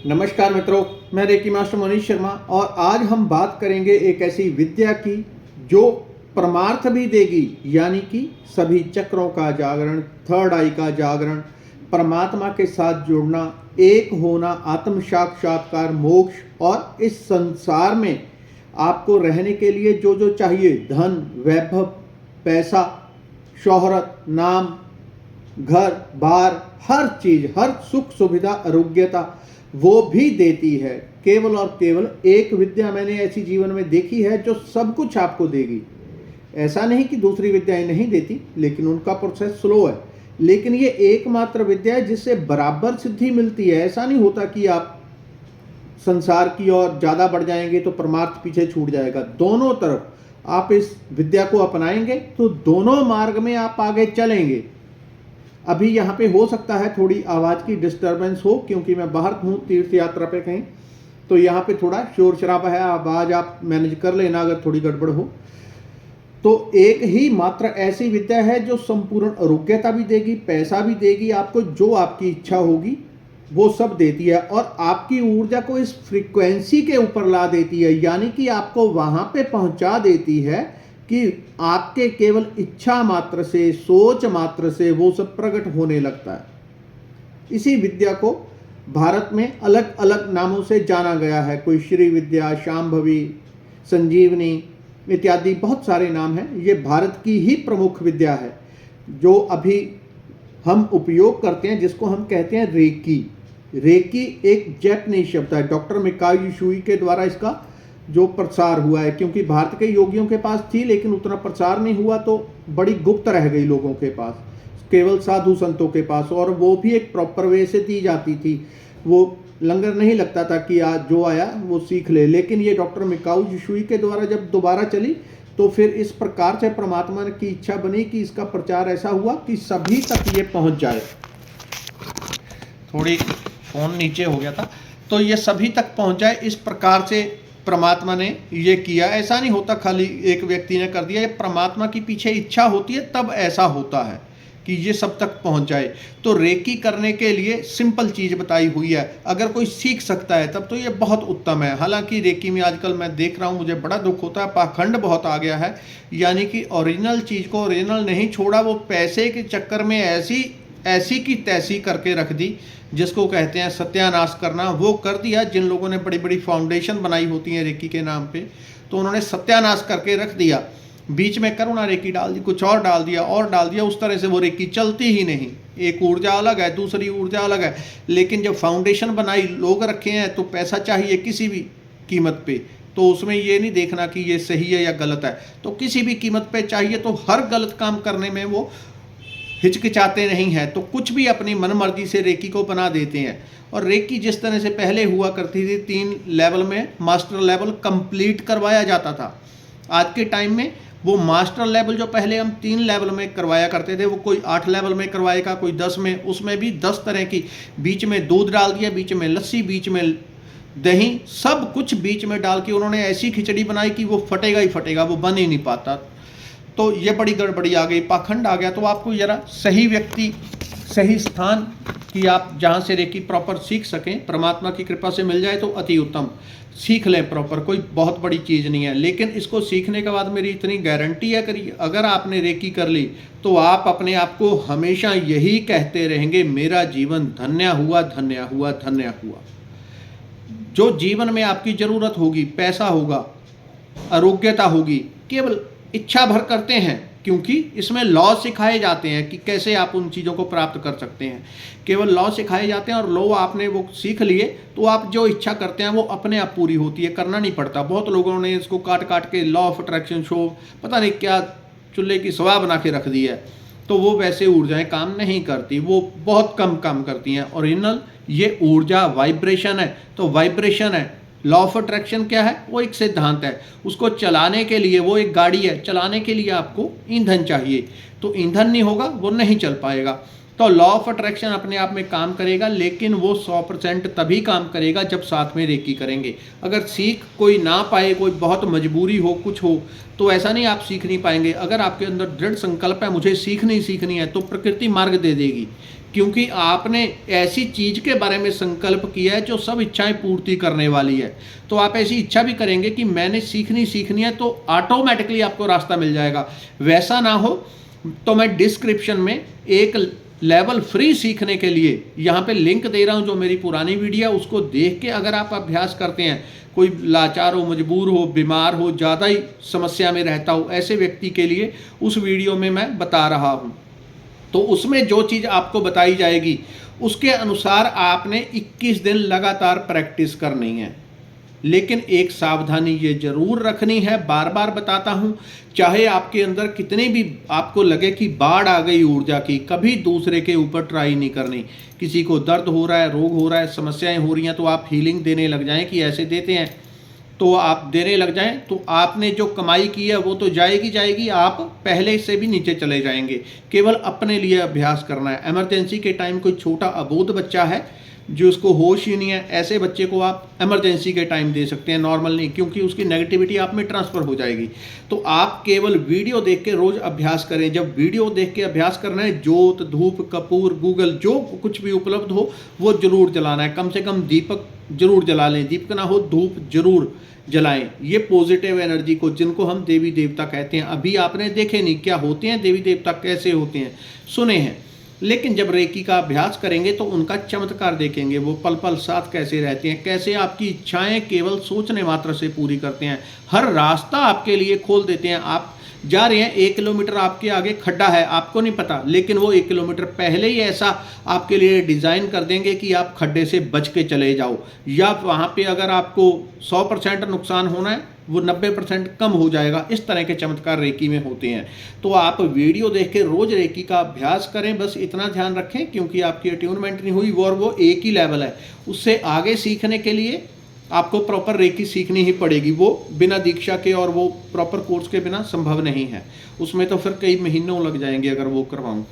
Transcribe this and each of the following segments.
नमस्कार मित्रों, मैं रेकी मास्टर मनीष शर्मा और आज हम बात करेंगे एक ऐसी विद्या की जो परमार्थ भी देगी, यानी कि सभी चक्रों का जागरण, थर्ड आई का जागरण, परमात्मा के साथ जुड़ना, एक होना, आत्म साक्षात्कार, मोक्ष और इस संसार में आपको रहने के लिए जो जो चाहिए, धन, वैभव, पैसा, शोहरत, नाम, घर बार, हर चीज, हर सुख सुविधा, आरोग्यता वो भी देती है। केवल और केवल एक विद्या मैंने ऐसी जीवन में देखी है जो सब कुछ आपको देगी। ऐसा नहीं कि दूसरी विद्याएं नहीं देती, लेकिन उनका प्रोसेस स्लो है। लेकिन ये एकमात्र विद्या है जिससे बराबर सिद्धि मिलती है। ऐसा नहीं होता कि आप संसार की ओर ज्यादा बढ़ जाएंगे तो परमार्थ पीछे छूट जाएगा। दोनों तरफ आप इस विद्या को अपनाएंगे तो दोनों मार्ग में आप आगे चलेंगे। अभी यहाँ पे हो सकता है थोड़ी आवाज़ की डिस्टरबेंस हो, क्योंकि मैं बाहर हूँ तीर्थ यात्रा पे कहीं, तो यहाँ पे थोड़ा शोर शराबा है। आवाज़ आप मैनेज कर लेना अगर थोड़ी गड़बड़ हो। तो एक ही मात्र ऐसी विद्या है जो संपूर्ण आरोग्यता भी देगी, पैसा भी देगी, आपको जो आपकी इच्छा होगी वो सब देती है और आपकी ऊर्जा को इस फ्रीक्वेंसी के ऊपर ला देती है, यानी कि आपको वहाँ पे पहुँचा देती है कि आपके केवल इच्छा मात्र से, सोच मात्र से वो सब प्रकट होने लगता है। इसी विद्या को भारत में अलग अलग नामों से जाना गया है। कोई श्री विद्या, शांभवी, संजीवनी इत्यादि बहुत सारे नाम हैं। ये भारत की ही प्रमुख विद्या है जो अभी हम उपयोग करते हैं, जिसको हम कहते हैं रेकी। रेकी एक जैपनीज शब्द है। डॉक्टर मिकाओ यूशुई के द्वारा इसका जो प्रसार हुआ है, क्योंकि भारत के योगियों के पास थी लेकिन उतना प्रचार नहीं हुआ तो बड़ी गुप्त रह गई लोगों के पास, केवल साधु संतों के पास, और वो भी एक प्रॉपर वे से दी जाती थी। वो लंगर नहीं लगता था कि आज जो आया वो सीख ले। लेकिन ये डॉक्टर मिकाओ यूशुई के द्वारा जब दोबारा चली तो फिर इस प्रकार से परमात्मा की इच्छा बनी कि इसका प्रचार ऐसा हुआ कि सभी तक ये पहुंच जाए। थोड़ी फोन नीचे हो गया था, तो ये सभी तक पहुंच जाए, इस प्रकार से परमात्मा ने ये किया। ऐसा नहीं होता खाली एक व्यक्ति ने कर दिया, ये परमात्मा की पीछे इच्छा होती है तब ऐसा होता है कि ये सब तक पहुंच जाए। तो रेकी करने के लिए सिंपल चीज़ बताई हुई है। अगर कोई सीख सकता है तब तो ये बहुत उत्तम है। हालांकि रेकी में आजकल मैं देख रहा हूँ, मुझे बड़ा दुख होता है, पाखंड बहुत आ गया है। यानी कि ओरिजिनल चीज़ को ओरिजिनल नहीं छोड़ा, वो पैसे के चक्कर में ऐसी की तैसी करके रख दी, जिसको कहते हैं सत्यानाश करना, वो कर दिया। जिन लोगों ने बड़ी बड़ी फाउंडेशन बनाई होती हैं रेकी के नाम पे, तो उन्होंने सत्यानाश करके रख दिया। बीच में करुणा रेकी डाल दी, कुछ और डाल दिया और डाल दिया, उस तरह से वो रेकी चलती ही नहीं। एक ऊर्जा अलग है, दूसरी ऊर्जा अलग है। लेकिन जब फाउंडेशन बनाई, लोग रखे हैं, तो पैसा चाहिए किसी भी कीमत पे, तो उसमें ये नहीं देखना कि ये सही है या गलत है, तो किसी भी कीमत पे चाहिए। तो हर गलत काम करने में वो हिचकिचाते नहीं हैं, तो कुछ भी अपनी मनमर्जी से रेकी को बना देते हैं। और रेकी जिस तरह से पहले हुआ करती थी, 3 लेवल में मास्टर लेवल कंप्लीट करवाया जाता था। आज के टाइम में वो मास्टर लेवल जो पहले हम 3 लेवल में करवाया करते थे, वो कोई 8 लेवल में करवाएगा, कोई 10 में, उसमें भी 10 तरह की, बीच में दूध डाल दिया, बीच में लस्सी, बीच में दही, सब कुछ बीच में डाल के उन्होंने ऐसी खिचड़ी बनाई कि वो फटेगा ही फटेगा, वो बन ही नहीं पाता। तो ये बड़ी गड़बड़ी आ गई, पाखंड आ गया। तो आपको जरा सही व्यक्ति, सही स्थान कि आप जहाँ से रेकी प्रॉपर सीख सकें, परमात्मा की कृपा से मिल जाए तो अति उत्तम। सीख लें प्रॉपर, कोई बहुत बड़ी चीज़ नहीं है। लेकिन इसको सीखने के बाद मेरी इतनी गारंटी है, करिए अगर आपने रेकी कर ली तो आप अपने आप को हमेशा यही कहते रहेंगे, मेरा जीवन धन्य हुआ, धन्य हुआ, धन्य हुआ। जो जीवन में आपकी ज़रूरत होगी, पैसा होगा, आरोग्यता होगी, केवल इच्छा भर करते हैं, क्योंकि इसमें लॉ सिखाए जाते हैं कि कैसे आप उन चीज़ों को प्राप्त कर सकते हैं। केवल लॉ सिखाए जाते हैं और लॉ आपने वो सीख लिए तो आप जो इच्छा करते हैं वो अपने आप पूरी होती है, करना नहीं पड़ता। बहुत लोगों ने इसको काट काट के लॉ ऑफ अट्रैक्शन शो, पता नहीं क्या चूल्हे की सवा बना के रख दी है। तो वो वैसे ऊर्जाएं काम नहीं करती, वो बहुत कम काम करती हैं। ओरिजिनल ये ऊर्जा वाइब्रेशन है, तो वाइब्रेशन है। लॉ ऑफ अट्रैक्शन क्या है? वो एक सिद्धांत है। उसको चलाने के लिए, वो एक गाड़ी है, चलाने के लिए आपको ईंधन चाहिए, तो ईंधन नहीं होगा वो नहीं चल पाएगा। तो लॉ ऑफ अट्रैक्शन अपने आप में काम करेगा, लेकिन वो 100% तभी काम करेगा जब साथ में रेकी करेंगे। अगर सीख कोई ना पाए, कोई बहुत मजबूरी हो, कुछ हो, तो ऐसा नहीं आप सीख नहीं पाएंगे। अगर आपके अंदर दृढ़ संकल्प है मुझे सीखनी है, तो प्रकृति मार्ग दे देगी क्योंकि आपने ऐसी चीज़ के बारे में संकल्प किया है जो सब इच्छाएं पूर्ति करने वाली है। तो आप ऐसी इच्छा भी करेंगे कि मैंने सीखनी है, तो ऑटोमेटिकली आपको रास्ता मिल जाएगा। वैसा ना हो तो मैं डिस्क्रिप्शन में एक लेवल फ्री सीखने के लिए यहाँ पे लिंक दे रहा हूँ, जो मेरी पुरानी वीडियो है उसको देख के अगर आप अभ्यास करते हैं, कोई लाचार हो, मजबूर हो, बीमार हो, ज़्यादा ही समस्या में रहता हो, ऐसे व्यक्ति के लिए उस वीडियो में मैं बता रहा हूँ। तो उसमें जो चीज़ आपको बताई जाएगी उसके अनुसार आपने 21 दिन लगातार प्रैक्टिस करनी है। लेकिन एक सावधानी ये जरूर रखनी है, बार बार बताता हूँ, चाहे आपके अंदर कितने भी आपको लगे कि बाढ़ आ गई ऊर्जा की, कभी दूसरे के ऊपर ट्राई नहीं करनी। किसी को दर्द हो रहा है, रोग हो रहा है, समस्याएं हो रही हैं, तो आप हीलिंग देने लग जाएं कि ऐसे देते हैं, तो आप देने लग जाएं तो आपने जो कमाई की है वो तो जाएगी, आप पहले से भी नीचे चले जाएंगे। केवल अपने लिए अभ्यास करना है। इमरजेंसी के टाइम कोई छोटा अबोध बच्चा है जो उसको होश ही नहीं है, ऐसे बच्चे को आप इमरजेंसी के टाइम दे सकते हैं, नॉर्मल नहीं, क्योंकि उसकी नेगेटिविटी आप में ट्रांसफ़र हो जाएगी। तो आप केवल वीडियो देख के रोज़ अभ्यास करें। जब वीडियो देख के अभ्यास करना है, जोत, धूप, कपूर, गूगल, जो कुछ भी उपलब्ध हो वो जरूर जलाना है। कम से कम दीपक जरूर जला लें, दीपक ना हो धूप जरूर जलाएं। ये पॉजिटिव एनर्जी को, जिनको हम देवी देवता कहते हैं, अभी आपने देखे नहीं क्या होते हैं देवी देवता, कैसे होते हैं, सुने हैं, लेकिन जब रेकी का अभ्यास करेंगे तो उनका चमत्कार देखेंगे। वो पल पल साथ कैसे रहते हैं, कैसे आपकी इच्छाएं केवल सोचने मात्र से पूरी करते हैं, हर रास्ता आपके लिए खोल देते हैं। आप जा रहे हैं, 1 किलोमीटर आपके आगे खड्डा है, आपको नहीं पता, लेकिन वो 1 किलोमीटर पहले ही ऐसा आपके लिए डिज़ाइन कर देंगे कि आप खड्डे से बच के चले जाओ। या वहाँ पे अगर आपको 100% नुकसान होना है, वो 90% कम हो जाएगा। इस तरह के चमत्कार रेकी में होते हैं। तो आप वीडियो देख के रोज़ रेकी का अभ्यास करें, बस इतना ध्यान रखें, क्योंकि आपकी अट्यूनमेंट नहीं हुई और वो एक ही लेवल है। उससे आगे सीखने के लिए आपको प्रॉपर रेकी सीखनी ही पड़ेगी। वो बिना दीक्षा के और वो प्रॉपर कोर्स के बिना संभव नहीं है। उसमें तो फिर कई महीनों लग जाएंगे अगर वो करवाऊँ।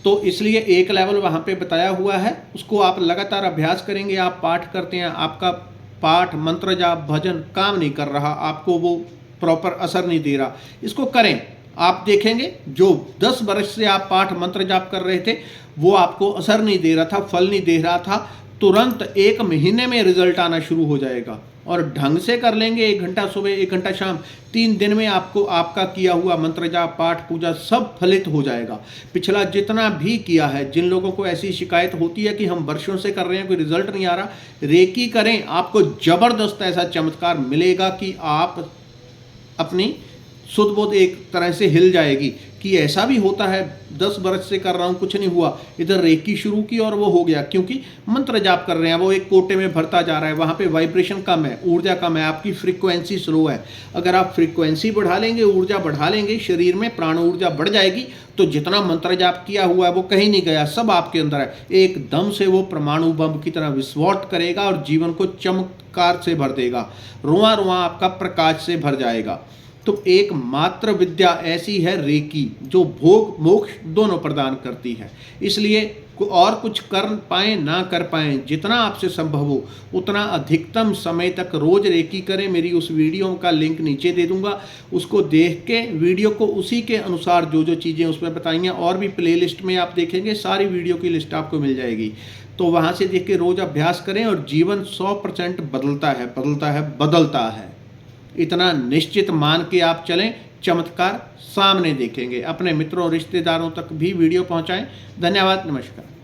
तो इसलिए एक लेवल वहाँ पे बताया हुआ है, उसको आप लगातार अभ्यास करेंगे। आप पाठ करते हैं, आपका पाठ, मंत्र जाप, भजन काम नहीं कर रहा, आपको वो प्रॉपर असर नहीं दे रहा, इसको करें। आप देखेंगे जो 10 वर्ष से आप पाठ मंत्र जाप कर रहे थे वो आपको असर नहीं दे रहा था, फल नहीं दे रहा था, तुरंत 1 महीने में रिजल्ट आना शुरू हो जाएगा। और ढंग से कर लेंगे, 1 घंटा सुबह, 1 घंटा शाम, 3 दिन में आपको आपका किया हुआ मंत्र जाप, पाठ, पूजा सब फलित हो जाएगा। पिछला जितना भी किया है, जिन लोगों को ऐसी शिकायत होती है कि हम वर्षों से कर रहे हैं कोई रिजल्ट नहीं आ रहा, रेकी करें, आपको जबरदस्त ऐसा चमत्कार मिलेगा कि आप अपनी शुद्ध बोध एक तरह से हिल जाएगी कि ऐसा भी होता है। 10 वर्ष से कर रहा हूँ, कुछ नहीं हुआ, इधर रेकी शुरू की और वो हो गया, क्योंकि मंत्र जाप कर रहे हैं, वो एक कोटे में भरता जा रहा है, वहाँ पे वाइब्रेशन कम है, ऊर्जा कम है, आपकी फ्रीक्वेंसी स्लो है। अगर आप फ्रीक्वेंसी बढ़ा लेंगे, ऊर्जा बढ़ा लेंगे, शरीर में प्राण ऊर्जा बढ़ जाएगी, तो जितना मंत्र जाप किया हुआ है वो कहीं नहीं गया, सब आपके अंदर है। एकदम से वो परमाणु बम की तरह विस्फोट करेगा और जीवन को चमत्कार से भर देगा, रुआ रुआ आपका प्रकाश से भर जाएगा। तो एकमात्र विद्या ऐसी है रेकी, जो भोग मोक्ष दोनों प्रदान करती है। इसलिए और कुछ कर पाएँ ना कर पाएँ, जितना आपसे संभव हो उतना अधिकतम समय तक रोज रेकी करें। मेरी उस वीडियो का लिंक नीचे दे दूंगा, उसको देख के वीडियो को उसी के अनुसार जो जो चीज़ें उसमें बताई हैं, और भी प्लेलिस्ट में आप देखेंगे, सारी वीडियो की लिस्ट आपको मिल जाएगी। तो वहाँ से देख के रोज़ अभ्यास करें और जीवन 100% बदलता है। इतना निश्चित मान के आप चलें, चमत्कार सामने देखेंगे। अपने मित्रों, रिश्तेदारों तक भी वीडियो पहुंचाएं। धन्यवाद, नमस्कार।